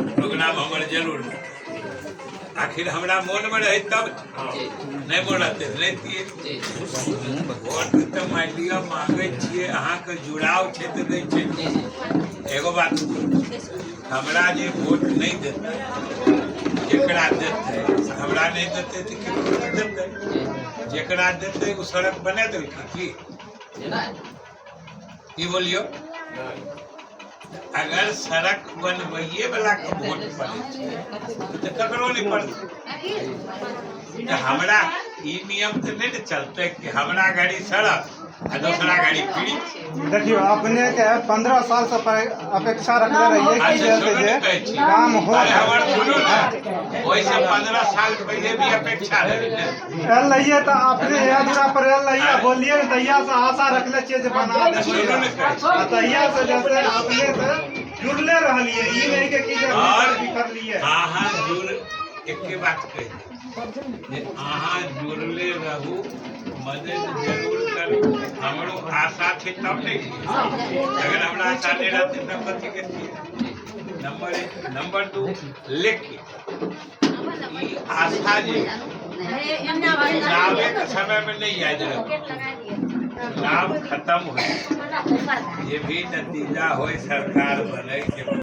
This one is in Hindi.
प्रोग्राम हमारे जरूर आखिर हमारा मन में रहे तब नहीं बोलते नहीं वोट तो मान लिया मांगे छे अहाँ के जुड़ाव क्षेत्र दे छे एगो बात हमरा जे वोट नहीं देते जेकरा देते हमरा नहीं देते तो केकरो देते जेकरा देते वो सड़क बना दे की बोलियो अगर सड़क बनवाइए वाला के वोट पड़े तो ककरो नहीं पड़ते तो हमरा ई नियम तो नहीं चलते कि हमरा गाड़ी सड़क आ दूसरा गाड़ी फ्री। देखियो अपने के 15 साल से अपेक्षा रखले रहिए कि जैसे काम हो वैसे 15 साल पहले भी अपेक्षा रहिए तो अपने यात्रा पर रहिए बोलिए तैया से आशा रखले छिए जे बना दे तैया से जैसे अपने से जुड़ले रहलिए ई नहीं के कि कर लिए हां जुड़ एक बात कही अहाँ जुड़ले रहू मदद जरूर करू हमरो आशा थी तब नहीं अगर हमरा आशा नहीं रहती तब कथी करती। नंबर 1 नंबर 2 लेकिन ई आशा जे चुनाव के समय में नहीं याद रहे चुनाव खत्म हो ये भी नतीजा हो सरकार बने के